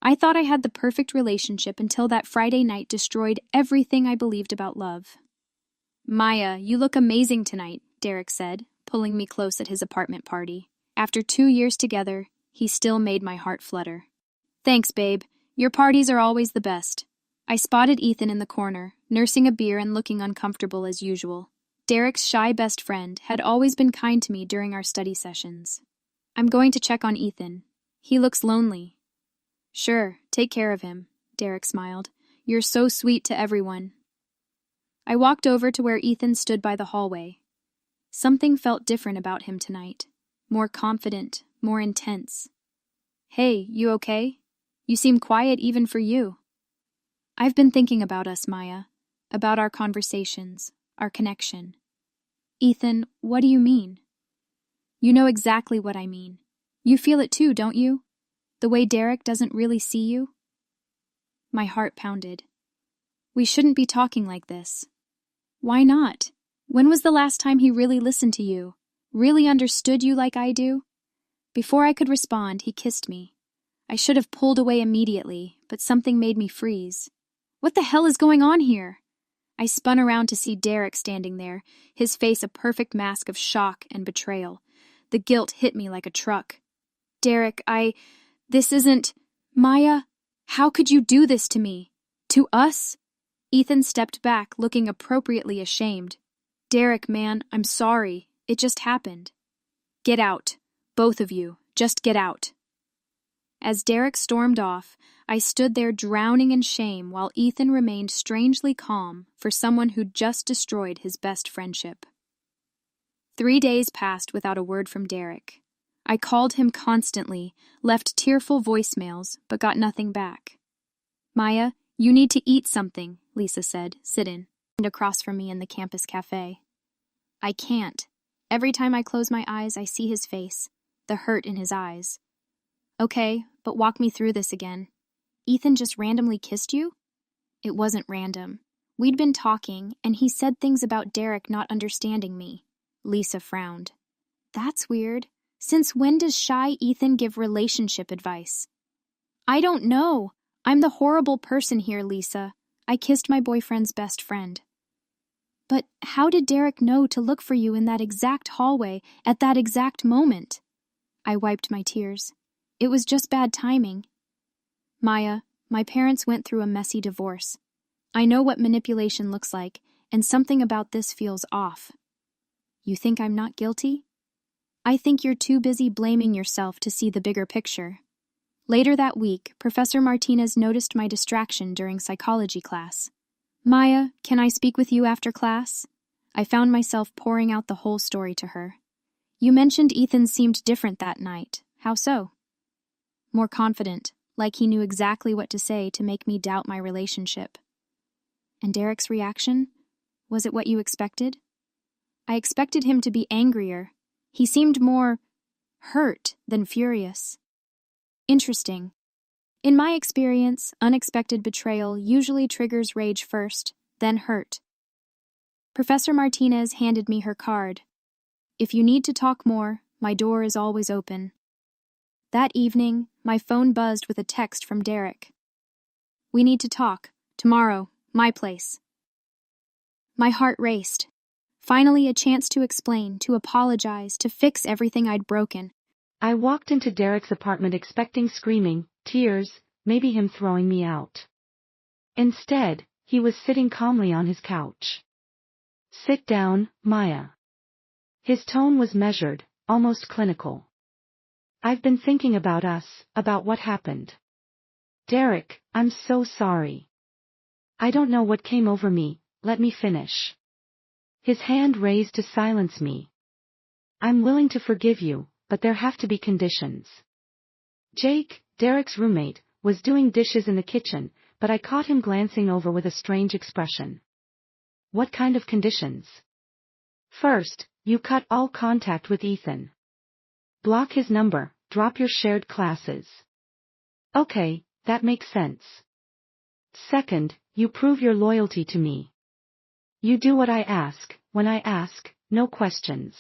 I thought I had the perfect relationship until that Friday night destroyed everything I believed about love. Maya, you look amazing tonight, Derek said, pulling me close at his apartment party. After 2 years together, he still made my heart flutter. Thanks, babe. Your parties are always the best. I spotted Ethan in the corner, nursing a beer and looking uncomfortable as usual. Derek's shy best friend had always been kind to me during our study sessions. I'm going to check on Ethan. He looks lonely. Sure, take care of him, Derek smiled. You're so sweet to everyone. I walked over to where Ethan stood by the hallway. Something felt different about him tonight. More confident, more intense. Hey, you okay? You seem quiet even for you. I've been thinking about us, Maya. About our conversations, our connection. Ethan, what do you mean? You know exactly what I mean. You feel it too, don't you? The way Derek doesn't really see you? My heart pounded. We shouldn't be talking like this. Why not? When was the last time he really listened to you? Really understood you like I do? Before I could respond, he kissed me. I should have pulled away immediately, but something made me freeze. What the hell is going on here? I spun around to see Derek standing there, his face a perfect mask of shock and betrayal. The guilt hit me like a truck. Derek, this isn't... Maya, how could you do this to me? To us? Ethan stepped back, looking appropriately ashamed. Derek, man, I'm sorry. It just happened. Get out. Both of you. Just get out. As Derek stormed off, I stood there drowning in shame while Ethan remained strangely calm for someone who'd just destroyed his best friendship. 3 days passed without a word from Derek. I called him constantly, left tearful voicemails, but got nothing back. Maya, you need to eat something, Lisa said, sitting across from me in the campus cafe. I can't. Every time I close my eyes, I see his face, the hurt in his eyes. Okay, but walk me through this again. Ethan just randomly kissed you? It wasn't random. We'd been talking, and he said things about Derek not understanding me. Lisa frowned. That's weird. Since when does shy Ethan give relationship advice? I don't know. I'm the horrible person here, Lisa. I kissed my boyfriend's best friend. But how did Derek know to look for you in that exact hallway at that exact moment? I wiped my tears. It was just bad timing. Maya, my parents went through a messy divorce. I know what manipulation looks like, and something about this feels off. You think I'm not guilty? I think you're too busy blaming yourself to see the bigger picture. Later that week, Professor Martinez noticed my distraction during psychology class. Maya, can I speak with you after class? I found myself pouring out the whole story to her. You mentioned Ethan seemed different that night. How so? More confident, like he knew exactly what to say to make me doubt my relationship. And Derek's reaction? Was it what you expected? I expected him to be angrier. He seemed more hurt than furious. Interesting. In my experience, unexpected betrayal usually triggers rage first, then hurt. Professor Martinez handed me her card. If you need to talk more, my door is always open. That evening, my phone buzzed with a text from Derek. We need to talk. Tomorrow, my place. My heart raced. Finally, a chance to explain, to apologize, to fix everything I'd broken. I walked into Derek's apartment expecting screaming, tears, maybe him throwing me out. Instead, he was sitting calmly on his couch. Sit down, Maya. His tone was measured, almost clinical. I've been thinking about us, about what happened. Derek, I'm so sorry. I don't know what came over me, let me finish. His hand raised to silence me. I'm willing to forgive you, but there have to be conditions. Jake, Derek's roommate, was doing dishes in the kitchen, but I caught him glancing over with a strange expression. What kind of conditions? First, you cut all contact with Ethan. Block his number, drop your shared classes. Okay, that makes sense. Second, you prove your loyalty to me. You do what I ask, when I ask, no questions.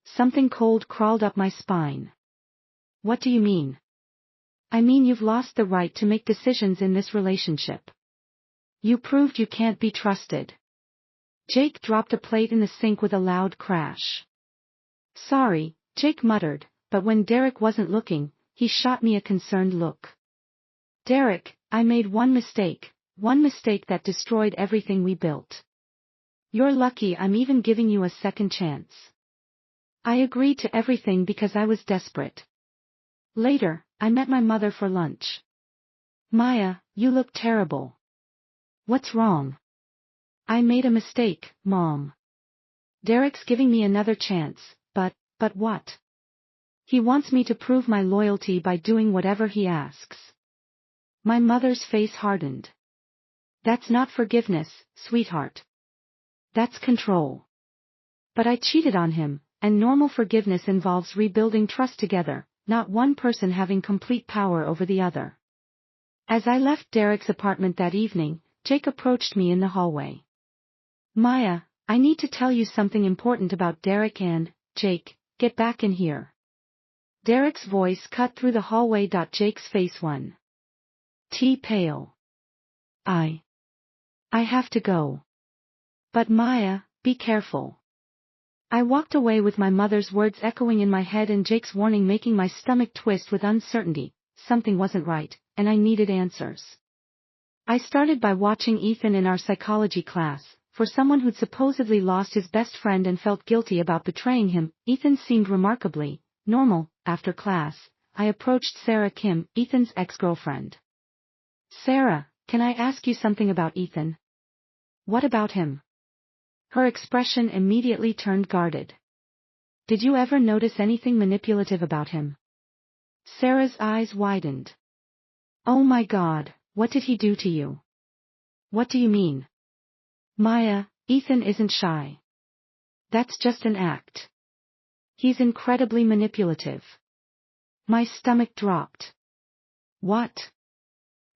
Something cold crawled up my spine. What do you mean? I mean, you've lost the right to make decisions in this relationship. You proved you can't be trusted. Jake dropped a plate in the sink with a loud crash. Sorry, Jake muttered, but when Derek wasn't looking, he shot me a concerned look. Derek, I made one mistake that destroyed everything we built. You're lucky I'm even giving you a second chance. I agreed to everything because I was desperate. Later, I met my mother for lunch. Maya, you look terrible. What's wrong? I made a mistake, Mom. Derek's giving me another chance, but what? He wants me to prove my loyalty by doing whatever he asks. My mother's face hardened. That's not forgiveness, sweetheart. That's control. But I cheated on him, and normal forgiveness involves rebuilding trust together, not one person having complete power over the other. As I left Derek's apartment that evening, Jake approached me in the hallway. Maya, I need to tell you something important about Derek and, Jake, get back in here. Derek's voice cut through the hallway. Jake's face went pale. I have to go. But Maya, be careful. I walked away with my mother's words echoing in my head and Jake's warning making my stomach twist with uncertainty. Something wasn't right, and I needed answers. I started by watching Ethan in our psychology class. For someone who'd supposedly lost his best friend and felt guilty about betraying him, Ethan seemed remarkably normal. After class, I approached Sarah Kim, Ethan's ex-girlfriend. Sarah, can I ask you something about Ethan? What about him? Her expression immediately turned guarded. Did you ever notice anything manipulative about him? Sarah's eyes widened. Oh my God, what did he do to you? What do you mean? Maya, Ethan isn't shy. That's just an act. He's incredibly manipulative. My stomach dropped. What?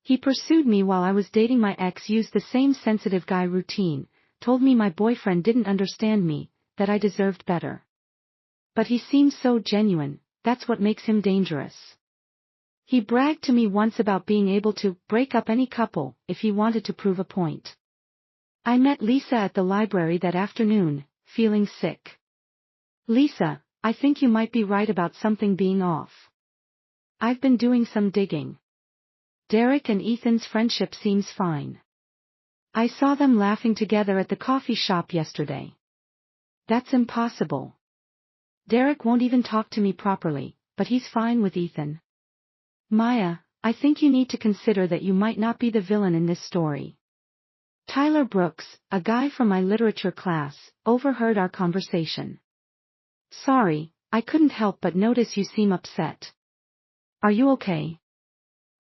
He pursued me while I was dating my ex, used the same sensitive guy routine, told me my boyfriend didn't understand me, that I deserved better. But he seemed so genuine, that's what makes him dangerous. He bragged to me once about being able to break up any couple if he wanted to prove a point. I met Lisa at the library that afternoon, feeling sick. Lisa, I think you might be right about something being off. I've been doing some digging. Derek and Ethan's friendship seems fine. I saw them laughing together at the coffee shop yesterday. That's impossible. Derek won't even talk to me properly, but he's fine with Ethan. Maya, I think you need to consider that you might not be the villain in this story. Tyler Brooks, a guy from my literature class, overheard our conversation. Sorry, I couldn't help but notice you seem upset. Are you okay?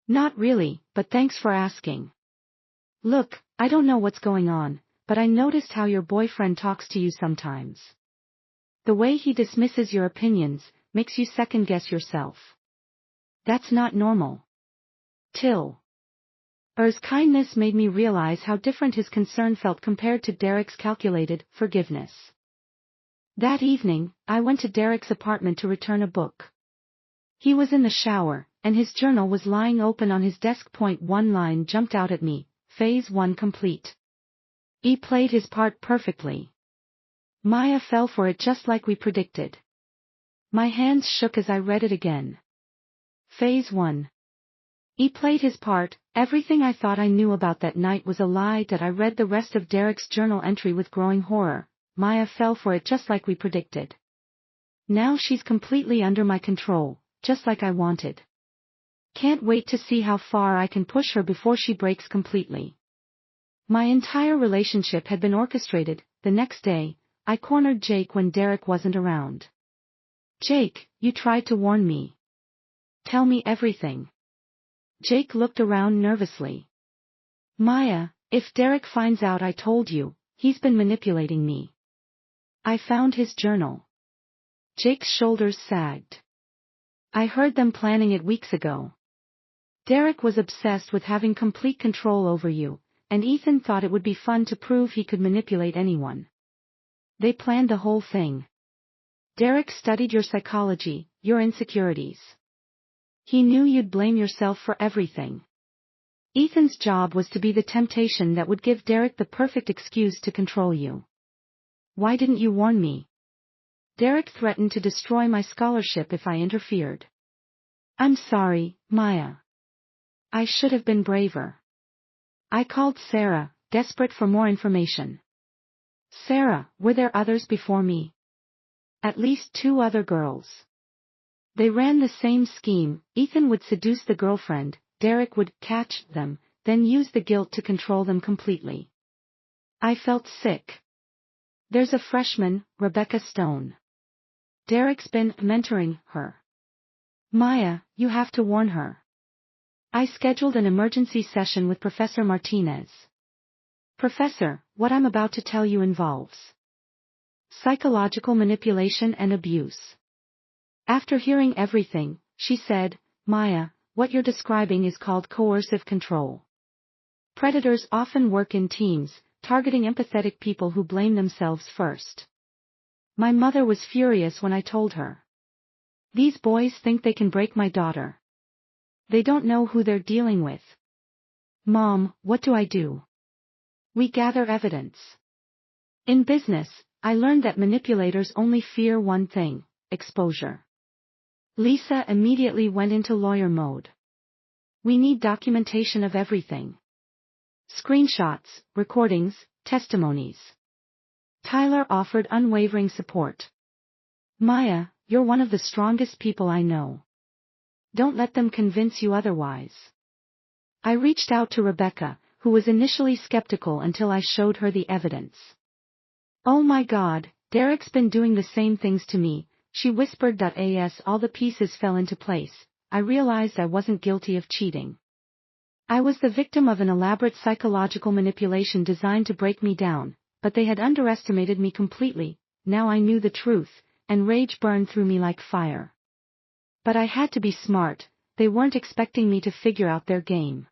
Not really, but thanks for asking. Look, I don't know what's going on, but I noticed how your boyfriend talks to you sometimes. The way he dismisses your opinions, makes you second-guess yourself. That's not normal. Er's kindness made me realize how different his concern felt compared to Derek's calculated forgiveness. That evening, I went to Derek's apartment to return a book. He was in the shower, and his journal was lying open on his desk. One line jumped out at me, Phase 1 complete. He played his part perfectly. Maya fell for it just like we predicted. My hands shook as I read it again. Phase 1. He played his part. Everything I thought I knew about that night was a lie. That I read the rest of Derek's journal entry with growing horror. Maya fell for it just like we predicted. Now she's completely under my control, just like I wanted. Can't wait to see how far I can push her before she breaks completely. My entire relationship had been orchestrated. The next day, I cornered Jake when Derek wasn't around. Jake, you tried to warn me. Tell me everything. Jake looked around nervously. Maya, if Derek finds out I told you, he's been manipulating me. I found his journal. Jake's shoulders sagged. I heard them planning it weeks ago. Derek was obsessed with having complete control over you, and Ethan thought it would be fun to prove he could manipulate anyone. They planned the whole thing. Derek studied your psychology, your insecurities. He knew you'd blame yourself for everything. Ethan's job was to be the temptation that would give Derek the perfect excuse to control you. Why didn't you warn me? Derek threatened to destroy my scholarship if I interfered. I'm sorry, Maya. I should have been braver. I called Sarah, desperate for more information. Sarah, were there others before me? At least 2 other girls. They ran the same scheme. Ethan would seduce the girlfriend, Derek would catch them, then use the guilt to control them completely. I felt sick. There's a freshman, Rebecca Stone. Derek's been mentoring her. Maya, you have to warn her. I scheduled an emergency session with Professor Martinez. Professor, what I'm about to tell you involves psychological manipulation and abuse. After hearing everything, she said, Maya, what you're describing is called coercive control. Predators often work in teams, targeting empathetic people who blame themselves first. My mother was furious when I told her. These boys think they can break my daughter. They don't know who they're dealing with. Mom, what do I do? We gather evidence. In business, I learned that manipulators only fear one thing, exposure. Lisa immediately went into lawyer mode. We need documentation of everything. Screenshots, recordings, testimonies. Tyler offered unwavering support. Maya, you're one of the strongest people I know. Don't let them convince you otherwise. I reached out to Rebecca, who was initially skeptical until I showed her the evidence. Oh my God, Derek's been doing the same things to me, she whispered. As all the pieces fell into place, I realized I wasn't guilty of cheating. I was the victim of an elaborate psychological manipulation designed to break me down, but they had underestimated me completely. Now I knew the truth, and rage burned through me like fire. But I had to be smart, they weren't expecting me to figure out their game.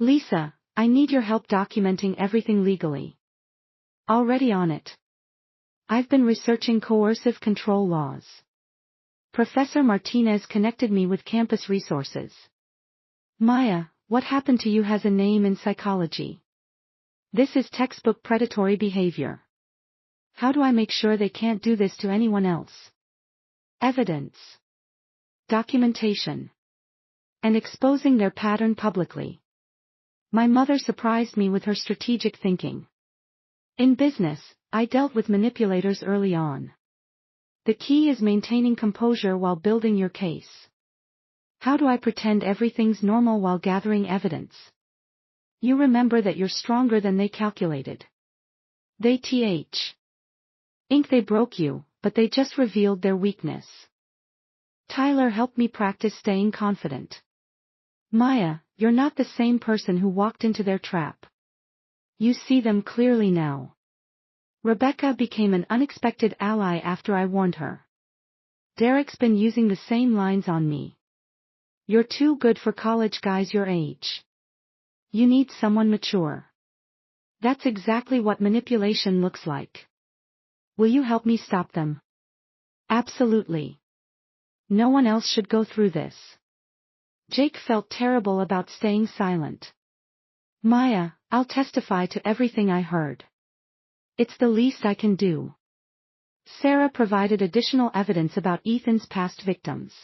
Lisa, I need your help documenting everything legally. Already on it. I've been researching coercive control laws. Professor Martinez connected me with campus resources. Maya, what happened to you has a name in psychology. This is textbook predatory behavior. How do I make sure they can't do this to anyone else? Evidence. Documentation. And exposing their pattern publicly. My mother surprised me with her strategic thinking. In business, I dealt with manipulators early on. The key is maintaining composure while building your case. How do I pretend everything's normal while gathering evidence? You remember that you're stronger than they calculated. They think they broke you, but they just revealed their weakness. Tyler helped me practice staying confident. Maya, you're not the same person who walked into their trap. You see them clearly now. Rebecca became an unexpected ally after I warned her. Derek's been using the same lines on me. You're too good for college guys your age. You need someone mature. That's exactly what manipulation looks like. Will you help me stop them? Absolutely. No one else should go through this. Jake felt terrible about staying silent. Maya, I'll testify to everything I heard. It's the least I can do. Sarah provided additional evidence about Ethan's past victims.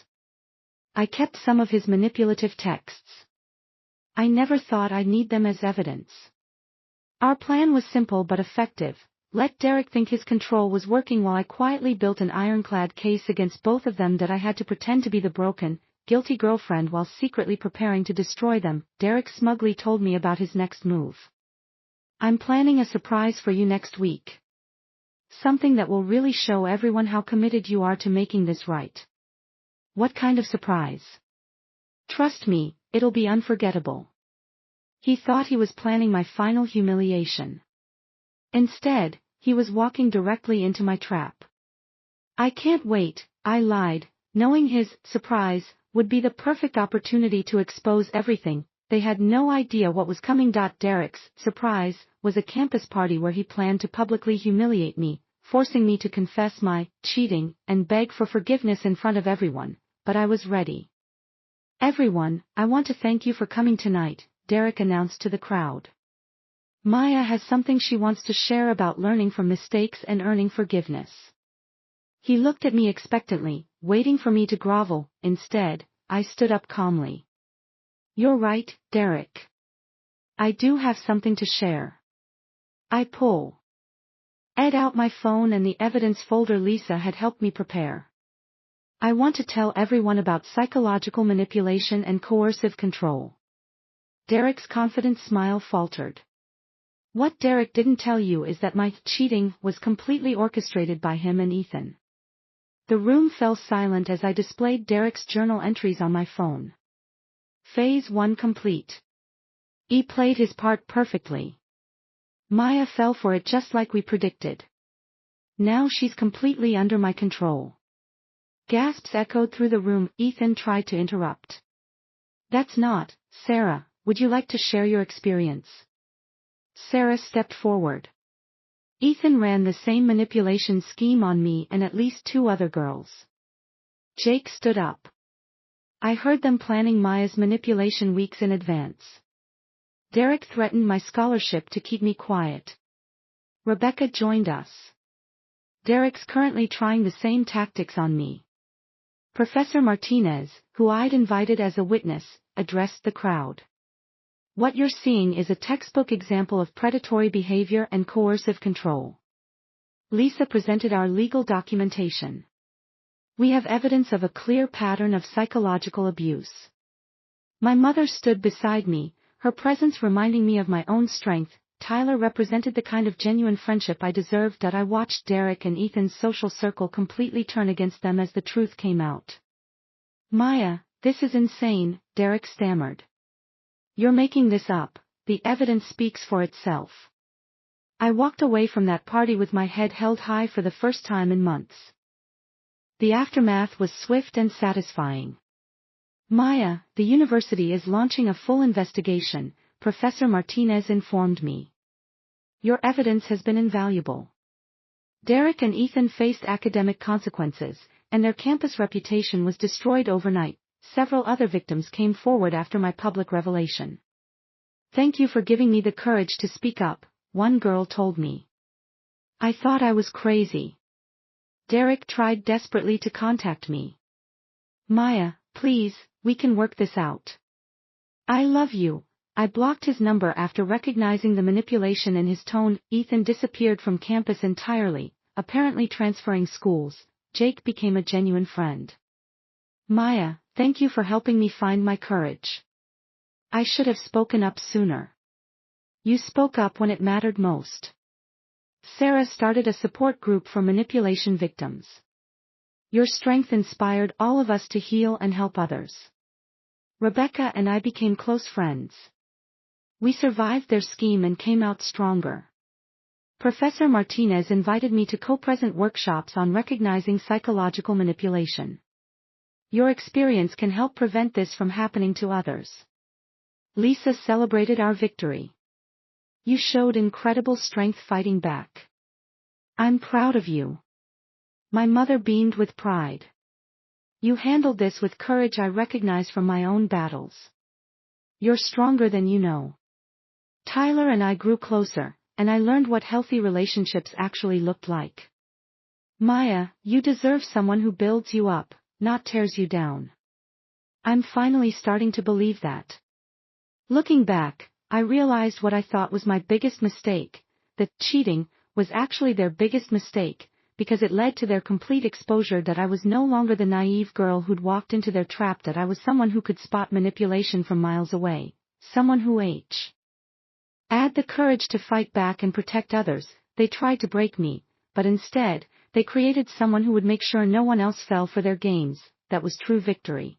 I kept some of his manipulative texts. I never thought I'd need them as evidence. Our plan was simple but effective. Let Derek think his control was working while I quietly built an ironclad case against both of them that I had to pretend to be the broken, guilty girlfriend while secretly preparing to destroy them. Derek smugly told me about his next move. I'm planning a surprise for you next week. Something that will really show everyone how committed you are to making this right. What kind of surprise? Trust me, it'll be unforgettable. He thought he was planning my final humiliation. Instead, he was walking directly into my trap. I can't wait, I lied, knowing his surprise would be the perfect opportunity to expose everything. They had no idea what was coming. Derek's surprise was a campus party where he planned to publicly humiliate me, forcing me to confess my cheating and beg for forgiveness in front of everyone, but I was ready. Everyone, I want to thank you for coming tonight, Derek announced to the crowd. Maya has something she wants to share about learning from mistakes and earning forgiveness. He looked at me expectantly, waiting for me to grovel. Instead, I stood up calmly. You're right, Derek. I do have something to share. I pulled out my phone and the evidence folder Lisa had helped me prepare. I want to tell everyone about psychological manipulation and coercive control. Derek's confident smile faltered. What Derek didn't tell you is that my cheating was completely orchestrated by him and Ethan. The room fell silent as I displayed Derek's journal entries on my phone. Phase 1 complete. He played his part perfectly. Maya fell for it just like we predicted. Now she's completely under my control. Gasps echoed through the room. Ethan tried to interrupt. That's not, Sarah, would you like to share your experience? Sarah stepped forward. Ethan ran the same manipulation scheme on me and at least 2 other girls. Jake stood up. I heard them planning Maya's manipulation weeks in advance. Derek threatened my scholarship to keep me quiet. Rebecca joined us. Derek's currently trying the same tactics on me. Professor Martinez, who I'd invited as a witness, addressed the crowd. What you're seeing is a textbook example of predatory behavior and coercive control. Lisa presented our legal documentation. We have evidence of a clear pattern of psychological abuse. My mother stood beside me, her presence reminding me of my own strength. Tyler represented the kind of genuine friendship I deserved. I watched Derek and Ethan's social circle completely turn against them as the truth came out. Maya, this is insane, Derek stammered. You're making this up, the evidence speaks for itself. I walked away from that party with my head held high for the first time in months. The aftermath was swift and satisfying. Maya, the university is launching a full investigation, Professor Martinez informed me. Your evidence has been invaluable. Derek and Ethan faced academic consequences, and their campus reputation was destroyed overnight. Several other victims came forward after my public revelation. Thank you for giving me the courage to speak up, one girl told me. I thought I was crazy. Derek tried desperately to contact me. Maya, please, we can work this out. I love you. I blocked his number after recognizing the manipulation in his tone. Ethan disappeared from campus entirely, apparently transferring schools. Jake became a genuine friend. Maya, thank you for helping me find my courage. I should have spoken up sooner. You spoke up when it mattered most. Sarah started a support group for manipulation victims. Your strength inspired all of us to heal and help others. Rebecca and I became close friends. We survived their scheme and came out stronger. Professor Martinez invited me to co-present workshops on recognizing psychological manipulation. Your experience can help prevent this from happening to others. Lisa celebrated our victory. You showed incredible strength fighting back. I'm proud of you. My mother beamed with pride. You handled this with courage I recognize from my own battles. You're stronger than you know. Tyler and I grew closer, and I learned what healthy relationships actually looked like. Maya, you deserve someone who builds you up, not tears you down. I'm finally starting to believe that. Looking back, I realized what I thought was my biggest mistake, that cheating was actually their biggest mistake, because it led to their complete exposure that I was no longer the naive girl who'd walked into their trap, that I was someone who could spot manipulation from miles away, someone who had the courage to fight back and protect others. They tried to break me, but instead, they created someone who would make sure no one else fell for their games. That was true victory.